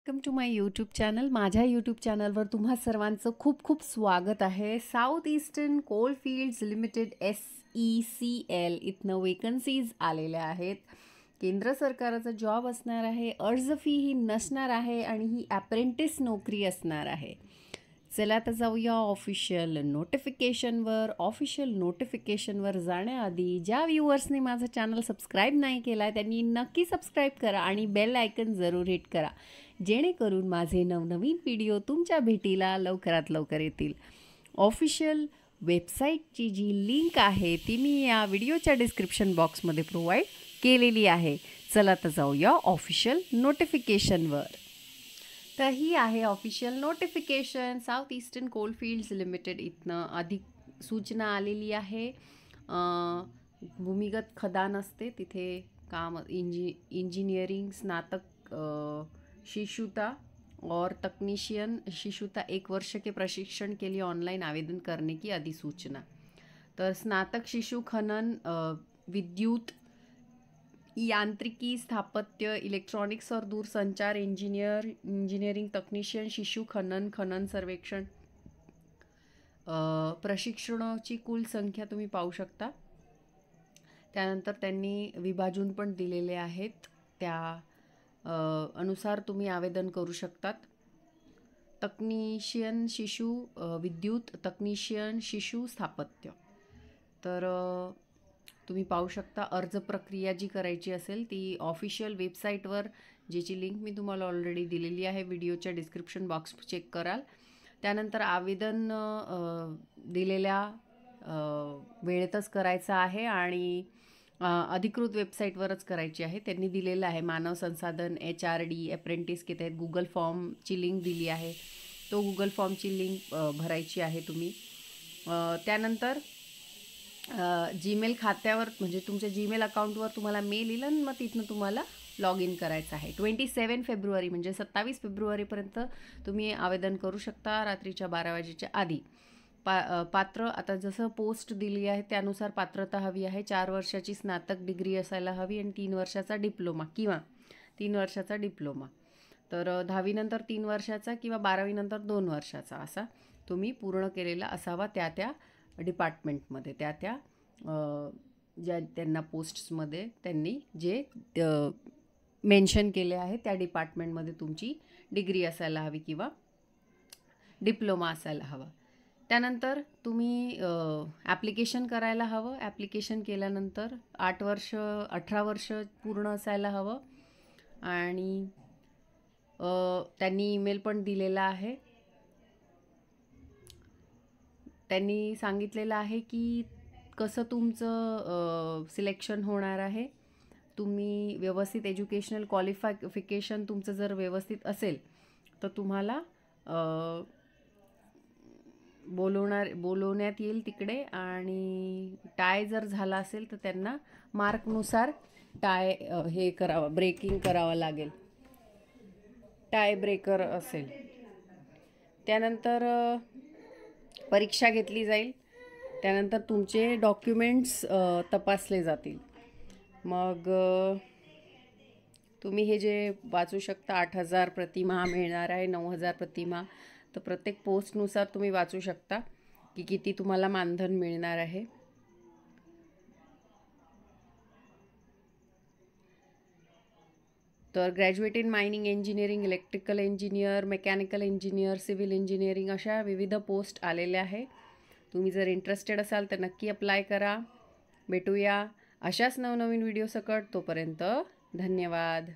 Welcome to my YouTube channel. माझ्या YouTube चॅनलवर तुम्हा सर्वांचं खूप खूप स्वागत आहे. South Eastern Coalfields Limited SECL इथनं वेकन्सीज आलेल्या आहेत. केंद्र सरकारचा जॉब असणार आहे. अर्ज फी ही नसणार आहे आणि ही ॲप्रेंटिस नोकरी असणार आहे. चला आता जाऊया ऑफिशियल नोटिफिकेशनवर जाण्याआधी ज्या व्ह्यूअर्सने माझं चॅनल सबस्क्राईब नाही केला आहे त्यांनी नक्की सबस्क्राईब करा आणि बेल आयकन जरूर हिट करा, जेणेकरून माझे नवनवीन व्हिडिओ तुमच्या भेटीला लवकरात लवकर येतील. ऑफिशियल वेबसाईटची जी लिंक आहे ती मी या व्हिडिओच्या डिस्क्रिप्शन बॉक्समध्ये प्रोव्हाइड केलेली आहे. चला तर जाऊया ऑफिशियल नोटिफिकेशनवर. तर ही आहे official notification. South Eastern Coalfields limited इथनं अधिक सूचना आलेली आहे. भूमिगत खदान असते तिथे काम इंजिनियरिंग स्नातक शिशुता और तकनीशियन शिशुता 1 वर्ष के प्रशिक्षण के लिए ऑनलाइन आवेदन करने की अधिसूचना. तर स्नातक शिशु खनन, विद्युत, यांत्रिकी, स्थापत्य, इलेक्ट्रॉनिक्स और दूरसंचार इंजीनियरिंग तकनीशियन शिशु खनन सर्वेक्षण प्रशिक्षणाची कुल संख्या तुम्ही पाहू शकता. त्यानंतर त्यांनी विभाजून पण दिलेले आहेत, त्या अनुसार तुम्ही आवेदन करू शकतात. तकनीशियन शिशु विद्युत, तकनीशियन शिशु स्थापत्य. तर तुम्ही पाहू शकता अर्ज प्रक्रिया जी करायची असेल ती ऑफिशियल वेबसाईटवर, ज्याची लिंक मी तुम्हाला ऑलरेडी दिलेली आहे. व्हिडिओच्या डिस्क्रिप्शन बॉक्स चेक कराल. त्यानंतर आवेदन दिलेल्या वेळेतच करायचं आहे आणि अधिकृत वेबसाईटवरच करायची आहे. त्यांनी दिलेलं आहे मानव संसाधन, HRD, अप्रेंटिस किती आहेत. गुगल फॉर्मची लिंक दिली आहे, तो गुगल फॉर्मची लिंक भरायची आहे तुम्ही. त्यानंतर जीमेल खात्यावर म्हणजे तुमच्या जीमेल अकाउंटवर तुम्हाला मेल येईल आणि मग तिथनं तुम्हाला लॉग इन करायचं आहे. 27 फेब्रुवारी म्हणजे 27 फेब्रुवारीपर्यंत तुम्ही आवेदन करू शकता, रात्रीच्या 12 वाजेच्या आधी. पात्र आता जसं पोस्ट दिली आहे त्यानुसार पात्रता हवी आहे. 4 वर्षाची स्नातक डिग्री असायला हवी आणि 3 वर्षाचा डिप्लोमा किंवा 3 वर्षाचा डिप्लोमा. तर 10वी नंतर 3 वर्षाचा किंवा 12वी नंतर 2 वर्षाचा असा तुम्ही पूर्ण केलेला असावा त्या डिपार्टमेंटमध्ये, त्या ज्या त्यांना पोस्ट्समध्ये त्यांनी जे मेन्शन केले आहे त्या डिपार्टमेंटमध्ये तुमची डिग्री असायला हवी किंवा डिप्लोमा असायला हवा. त्यानंतर तुम्ही ॲप्लिकेशन करायला हवं. ॲप्लिकेशन केल्यानंतर 18 वर्ष पूर्ण असायला हवं आणि त्यांनी ईमेल पण दिलेला आहे. त्यांनी सांगितलेलं आहे की कसं तुमचं सिलेक्शन होणार आहे. तुम्ही व्यवस्थित एज्युकेशनल क्वालिफिकेशन तुमचं जर व्यवस्थित असेल तर तुम्हाला बोलवण्यात येईल तिकडे, आणि टाय जर झाला असेल तर त्यांना मार्कनुसार टाय ब्रेकिंग करावं लागेल, टाय ब्रेकर असेल. त्यानंतर परीक्षा घेतली जाईल. त्यानंतर तुमचे डॉक्युमेंट्स तपासले जातील. मग तुम्ही हे जे वाचू शकता 8,000 प्रतिमाह मिळणार आहे, 9,000 प्रतिमाह. तर प्रत्येक पोस्टनुसार तुम्ही वाचू शकता की किती तुम्हाला मानधन मिळणार आहे. तर graduate in mining engineering, electrical engineer, mechanical engineer, civil engineering अशा विविध पोस्ट आलेल्या आहे. तुम्ही जर इंटरेस्टेड असाल तर नक्की अप्लाय करा. भेटूया अशाच नवनवीन व्हिडिओ सकट. तोपर्यंत धन्यवाद.